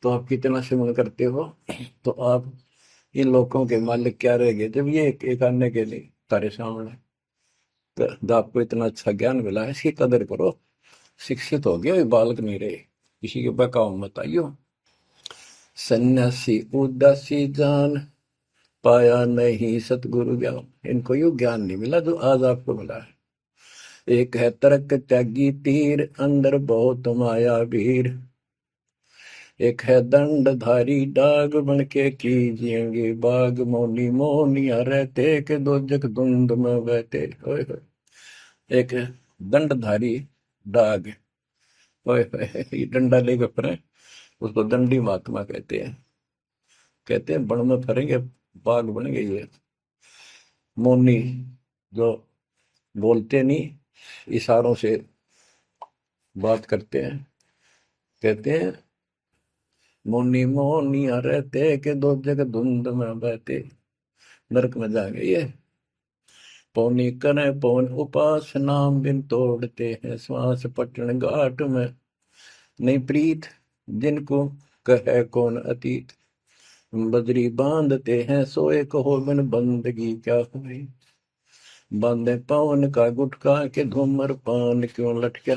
तो आप कितना सिमरन करते हो, तो आप इन लोगों के मालिक क्या रह गए, जब ये एक आने के लिए तारे सामने। तो आपको इतना अच्छा ज्ञान मिला है, इसकी कदर करो। शिक्षित हो गए, बालक नहीं रहे, किसी के बहकाव मत आइयो। सन्यासी उदासी जान, पाया नहीं सतगुरु ज्ञान। इनको यू ज्ञान नहीं मिला जो आज आपको मिला है। एक है तर्क त्यागी तीर, अंदर बहुत माया वीर। एक है दंडधारी डाग, बन के कीजिएंगे बाग, मौनी मोनिया रहते के दो जग धुंध में बहते। ओए होए। एक है दंडधारी डाग, ओए होए, ये डंडा लेकर फिरे, उसको दंडी महात्मा कहते हैं। कहते हैं बन में फरेंगे बाग बन गई है। मौनी जो बोलते नहीं, इशारों से बात करते हैं, कहते हैं मौनी मौनिया रहते के दो जग धुंध में बहते, नरक में जाएंगे ये। पौनी करे पवन उपास नाम बिन तोड़ते हैं श्वास पटन घाट में, नहीं प्रीत जिनको कहे कौन अतीत, बजरी बांधते हैं सोए कहो बिन बंदगी क्या हुई, बांधे पवन का गुटका के धूमर पान क्यों लटका,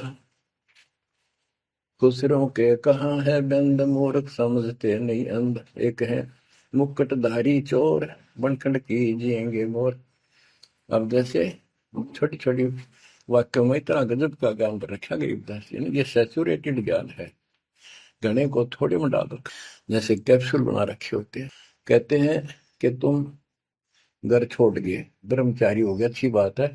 खुसरों के कहाँ है बंद मूर्ख समझते नहीं अंध, एक है मुकुटधारी चोर बनखंड कीजिएंगे मोर। अब जैसे छोटी छोटी वाक्यों में इतना गजब का ज्ञान रखा गरीबदास जी ने, ये सैचुरेटेड ज्ञान है, गणे को थोड़े में डाल रखा, जैसे कैप्सूल बना रखे होते हैं। कहते हैं कि तुम घर छोड़ गए, ब्रह्मचारी हो गया, अच्छी बात है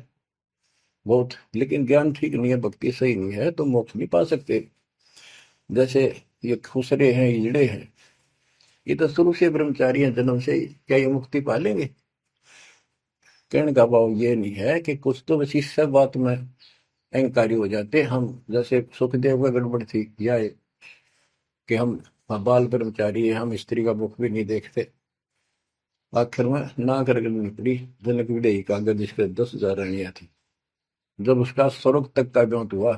बहुत, लेकिन ज्ञान ठीक नहीं है, भक्ति सही नहीं है, तो मोक्ष नहीं पा सकते। जैसे ये खुसरे हैं, ईड़े हैं, ये तो शुरू से ब्रह्मचारी हैं जन्म से ही, क्या ये मुक्ति पा लेंगे? कहने का भाव ये नहीं है कि कुछ तो बस इस सब बात में अहंकारी हो जाते हम, जैसे सुखदेव को गड़बड़ थी या कि हम बाल ब्रह्मचारी है, हम स्त्री का मुख भी नहीं देखते। आखिर में ना करके निकली जनक विदेही कागज, जिसके 10,000 रानियां थी। जब उसका स्वर्ग तक का ब्योंत हुआ,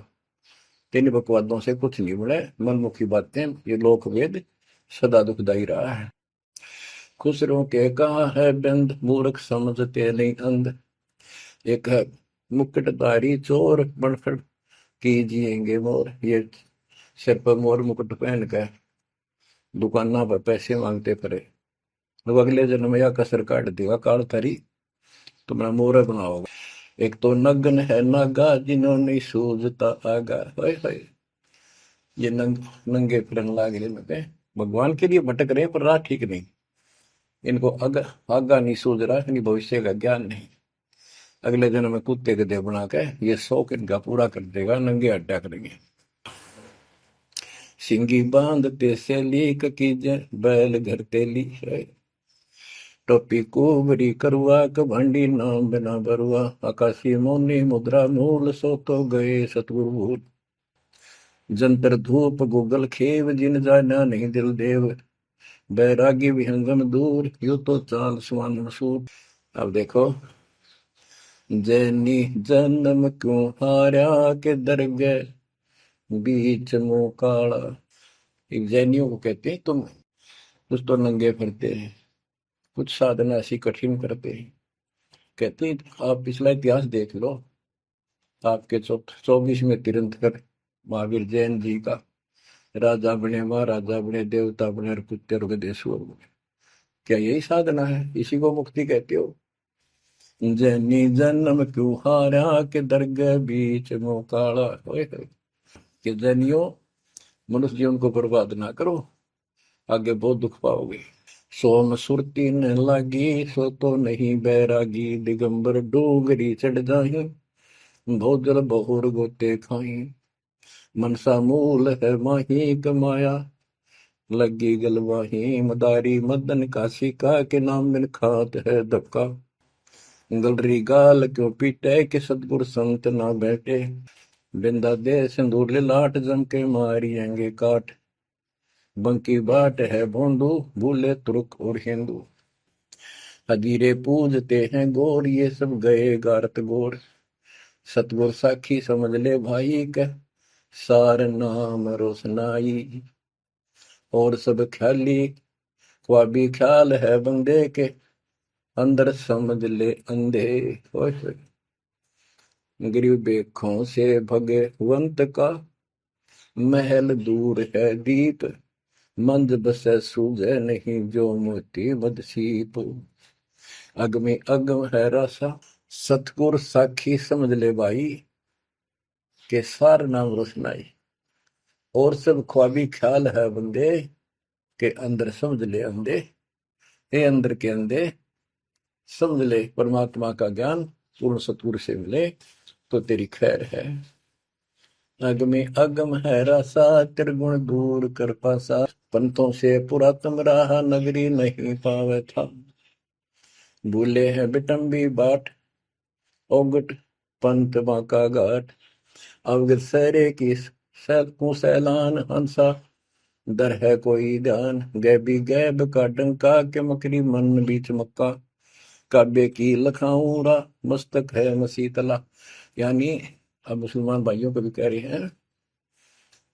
तीन बकवादों से कुछ नहीं बने, मनमुखी बातें, ये लोक वेद सदा दुखदाई रहा है। खुसरों के कहा है बंद मूर्ख समझते नहीं अंध, एक है मुकुटधारी चोर बनखड़ कीजिएंगे मोर, ये सिर पर मोर मुकुट पहन कर दुकाना पर पैसे मांगते पड़े, तो अगले जन्म में या कसर काट देगा काल थारी, तुम्हारा मोर बनाओगा। एक तो नग्न है नागा जिन्होंने सूझता आगा, हाय ये नंगे फिरन लाग रहे में, भगवान के लिए भटक रहे हैं पर राह ठीक नहीं, इनको आगा नहीं सूझ रहा, इनकी भविष्य का ज्ञान नहीं। अगले जन्म में कुत्ते गधे बना के ये शौक इनका पूरा कर देगा, नंगे अड्डा करेंगे। सिंगी बांधते से लीक कीजे बैल घर तेली, टोपी कुबरी करुआ कभंडी नाम बिना बरुआ, आकाशी मौनी मुद्रा मूल सो तो गए सतगुरु भूल, जंतर धूप गूगल खेव जिन जाना नहीं दिल देव, बैरागी विहंगम दूर यू तो चाल सुवन मसूर। अब देखो, जैनी जन्म क्यों हारा के दरगे बीच मुंह काला, एक जैनियों को कहते हैं तुम कुछ तो नंगे फिरते हैं, कुछ साधना ऐसी कठिन करते हैं। कहते हैं आप पिछला इतिहास देख लो, आपके 24वें तीर्थंकर महावीर जैन जी का, राजा बने, महाराजा बने, देवता बने और कुत्ते रुगदेश्वर बने, क्या यही साधना है? इसी को मुक्ति कहते हो? जैनी जन्म क्यों हारा के दरगाह बीच मोकाड़ा, कि जैनियों मनुष्य जीवन को बर्बाद ना करो, आगे बहुत दुख पाओगे। सोम सुरती न लागी सो तो नहीं बैरागी, दिगंबर डोगरी चढ़ जाही भोजल बहुर गोते खाई, मनसा मूल है माही कमाया लगी गलवाही, मदारी मदन काशी का के नाम बिन खात है धक्का, गलरी गाल क्यों पीटे के सतगुर संत ना बैठे, बिंदा दे सिंदूर लाट जम के मारियेंगे काट, बंकी बाट है भोंदू भूले तुर्क और हिंदू, हदीरे पूजते हैं गोर ये सब गए गारत गोर, सतगुर साखी समझ ले भाई के सार नाम रोशनाई, और सब ख्याली ख्वाबी ख्याल है बंदे के अंदर समझ ले अंधे, गरीब बेखों से भगवंत का महल दूर है दीप, मंद बसे सूझे नहीं जो मोती मदसीप, अग में अगम है रासा सतगुर साखी समझ ले भाई के सार नाम रोशनाई, और सब ख्वाबी ख्याल है बंदे के अंदर समझ ले अंधे, हे अंदर के अंधे समझ ले परमात्मा का ज्ञान पूर्ण सतगुरु से मिले तो तेरी खैर है। अगमे अगम है रासा, त्रिगुण दूर कर पासा। पंथों से पुरातन रहा, नगरी नहीं पावे था। भूले हैं बिटम्बी बाट, ओगट पंथ बांका घाट। अवगत सहरे की सैलकों सैलान हंसा, दर है कोई ध्यान। गैबी गैब का डंका, के मकरी मन बीच मक्का। काबे की लखाऊरा, मस्तक है मसीतला। यानी अब मुसलमान भाइयों को भी कह रहे हैं,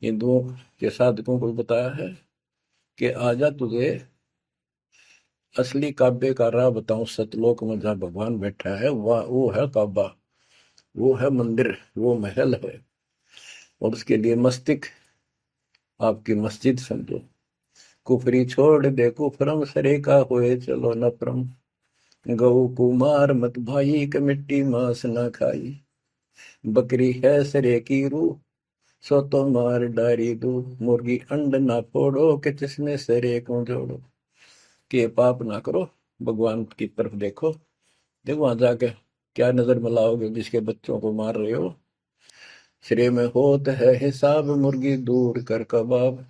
हिंदुओं के साधकों को भी बताया है कि आजा तुझे असली काबे का राह बताऊं। सतलोक में जहाँ भगवान बैठा है वह वो है काबा, वो है मंदिर, वो महल है। और उसके लिए मस्तिष्क आपकी मस्जिद समझो। कुफरी छोड़ दे कुफरम, सरे का होए चलो नफरम। गऊ कुमार मत भाई, के मिट्टी मांस न खाई। बकरी है सरे की रूह, सो तो मार डारी दू। मुर्गी अंड ना फोड़ो, के जिसमें सरे को जोड़ो। के पाप ना करो, भगवान की तरफ देखो। देखो वहां जाके क्या नजर मिलाओगे, जिसके बच्चों को मार रहे हो। श्रेय में होत है हिसाब, मुर्गी दूर कर कबाब।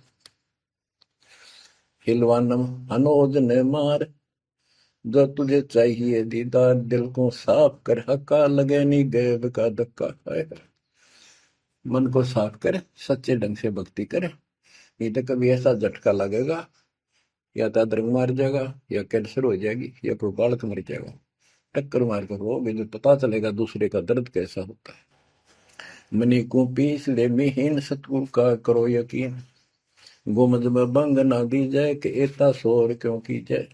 हिलवानम अनोज ने मार, जो तुझे चाहिए दीदार। दिल को साफ कर, हक्का लगे नहीं गैब का धक्का। मन को साफ कर, सच्चे ढंग से भक्ति करे। नहीं तो कभी ऐसा झटका लगेगा, या तो अदरक मार जाएगा, या कैंसर हो जाएगी, या कोई बालक मर जाएगा। टक्कर मार कर रोगे जो पता चलेगा दूसरे का दर्द कैसा होता है। मनी को पीस ले मिहीन, सतगुरु का करो यकीन। गुमज में बंग ना दी जाए, कि एता शोर क्यों की जाए।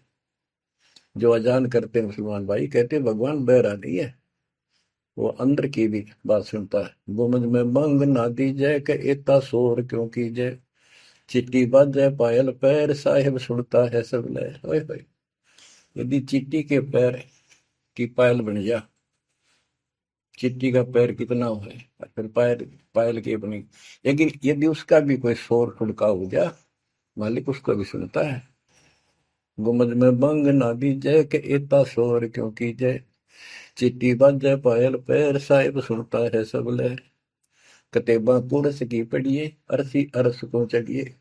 जो अजान करते मुसलमान भाई कहते भगवान बहरा नहीं है, वो अंदर की भी बात सुनता है। गुमज में बंग ना दी जाए, कि एता शोर क्यों की जाए। चिट्टी बाजे पायल पैर, साहिब सुनता है सब लय। ओए होए, यदि चींटी के पैर की पायल बन जा, चींटी का पैर कितना हो है, और फिर पायल पायल की बनी। लेकिन यदि उसका भी कोई शोर खुड़का हो जा, मालिक उसको भी सुनता है। गुमज में बंग ना दी जय, के एता शोर क्यों की जय। चिट्टी बाजे पायल पैर, साहिब सुनता है सब लहर। कतेबा पुरस की पढ़िए, अरसी अरस को चढ़िए।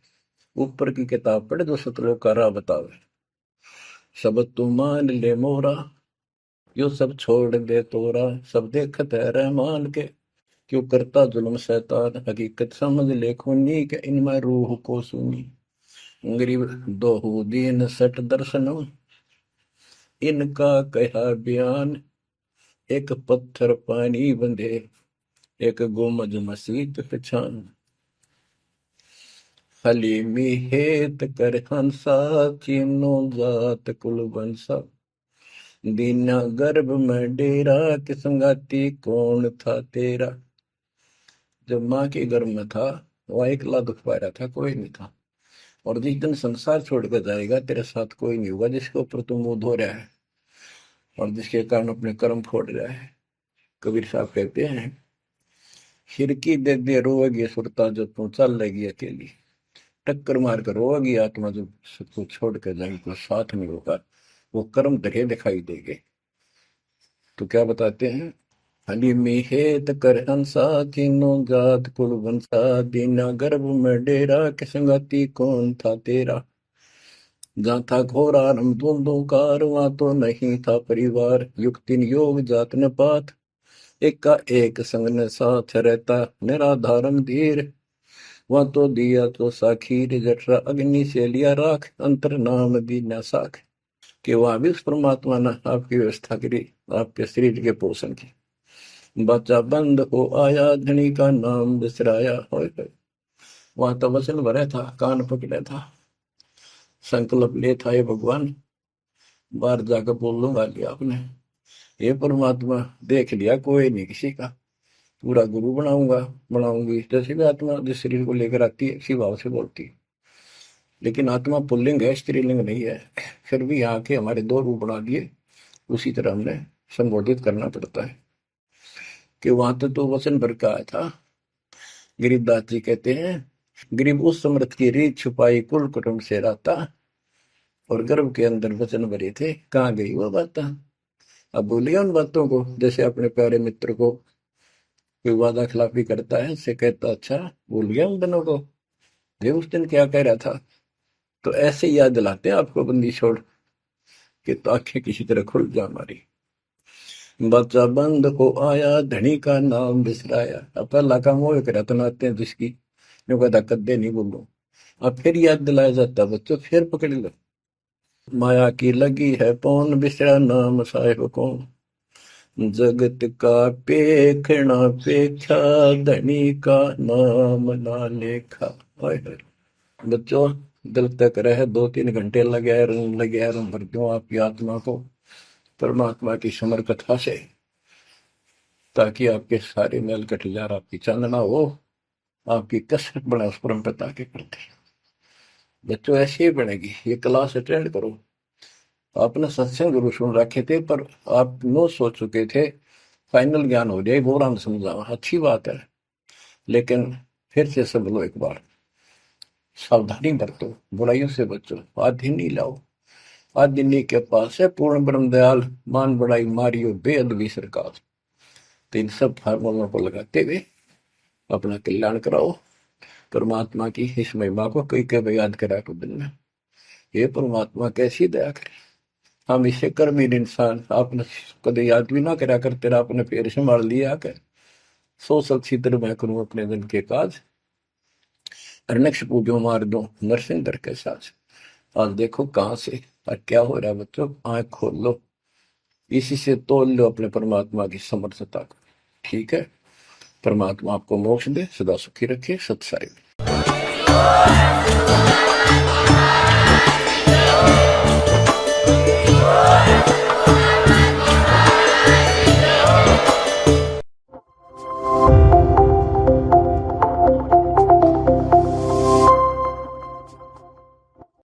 ऊपर की किताब पढ़, जो सतलोक का राह बतावे। सब तू मान ले मोरा, यो सब छोड़ दे तोरा। सब देखत है रहमान के, क्यों करता जुल्म शैतान। हकीकत समझ ले खूनी, के इनमें रूह को सुनी। गरीब दोहू दीन सट दर्शनम, इनका कहा बयान। एक पत्थर पानी बंधे, एक गुमज मसीत पहचान। हलीमी हेत कर हंसा, चीनो जात कुल बंसा। दीना गर्भ में डेरा, कि संगाती कौन था तेरा। जब माँ के गर्भ में था वह अकेला दुख पा रहा था, कोई नहीं था। और जिस दिन संसार छोड़कर जाएगा, तेरे साथ कोई नहीं होगा जिसके ऊपर तू मुंह धो रहा है और जिसके कारण अपने कर्म फोड़ रहा है। कबीर साहब कहते हैं, खिड़की दे दे रोएगी सुरता, जो तू चल लेगी अकेली। टक्कर मार कर रोएगी आत्मा, जो सबको छोड़ कर जाएगी, कोई साथ नहीं होगा। वो कर्म धरे दिखाई देंगे। तो क्या बताते हैं, हली में हेत कर हंसा, तीनों जात कुल वंशा। दीना गर्भ में डेरा, के संगाती कौन था तेरा। जहाँ था घोरा रम धुंधों कार, वहां तो नहीं था परिवार। युक्तिन योग जात न पात, एक का एक संग न साथ रहता। निराधारम धीर, वहां तो दिया तो साखीर। जठरा अग्नि से लिया राख, अंतर नाम दीना साख। कि वहां भी उस परमात्मा ने आपकी व्यवस्था करी, आपके शरीर के पोषण की। बच्चा बंद हो आया, धनी का नाम बिसराया। हो वहां तो वचन भरे था, कान पकड़े था, संकल्प ले था, ये भगवान बाहर जाकर बोल लूंगा लिया आपने। ये परमात्मा देख लिया कोई नहीं किसी का, पूरा गुरु बनाऊंगा बनाऊंगी। जैसे भी आत्मा जिस शरीर को लेकर आती है, इसी भाव से बोलती है। लेकिन आत्मा पुल्लिंग है, स्त्रीलिंग नहीं है। फिर भी यहाँ के हमारे दो रूप बना दिए, उसी तरह हमने संबोधित करना पड़ता है। कि वहां तो वचन भर का आया था। गरीबदास जी कहते हैं, गरीब उस समृद्ध की रीत छुपाई, कुल कुटुंब से रहता। और गर्भ के अंदर वचन भरे थे, कहाँ गई वो बात। अब भूलिए उन बातों को, जैसे अपने प्यारे मित्र को कोई वादा खिलाफी करता है, उससे कहता अच्छा भूल गया उन दिनों को, ये उस दिन क्या कह रहा था। तो ऐसे याद दिलाते हैं आपको बंदी छोड़ कि तो आंखें किसी तरह खुल जा हमारी। बच्चा बंद हो आया, धनी का नाम बिसराया। अब पहला काम वो एक रत्न आते हैं जिसकी जो कहता कद्दे नहीं बोलो। अब फिर याद दिलाया जाता है बच्चों, फिर पकड़ लो। माया की लगी है पौन, बिसरा नाम साहिब कौन। जगत का पेखना पेखा, धनी का नाम ना लेखा। हाय हाय। बच्चों दिल तक रहे 2-3 घंटे लगे भर दूं आपकी आत्मा को परमात्मा की समर कथा से, ताकि आपके सारे मैल कट जाए, आपकी चांदना हो, आपकी कसरत बना उस परम पिता के प्रति। बच्चों ऐसे ही बनेगी। ये क्लास अटेंड करो। आपने सत्संग जरूर सुन रखे थे, पर आप नो सोच चुके थे फाइनल ज्ञान हो जाए, वो राम समझा, अच्छी बात है, लेकिन फिर से सब लो एक बार। सावधानी बरतो, बुराइयों से बचो, आधिनी लाओ। आधिनी के पास है पूर्ण ब्रह्म दयाल, मान बड़ाई मारियो बेअदबी सरकार। तो इन सब फार्मूलों को लगाते हुए अपना कल्याण कराओ। परमात्मा की इस महिमा को कई कई याद करा को दिन में, ये परमात्मा कैसी दया करे। हम इसे कर्महीन इंसान, आपने कदे याद भी ना करा कर, तेरा अपने पैर संभाल लिया कर। सो सब छिद्र मैं करूं अपने दिन के काज, अरनक्ष पूजो मार दो नरसिंह दर के साथ। आज देखो कहां से और क्या हो रहा है बच्चों, आंख खोल लो, इसी से तोल लो अपने परमात्मा की समर्थता को। ठीक है, परमात्मा आपको मोक्ष दे, सदा सुखी रखे। सत साई।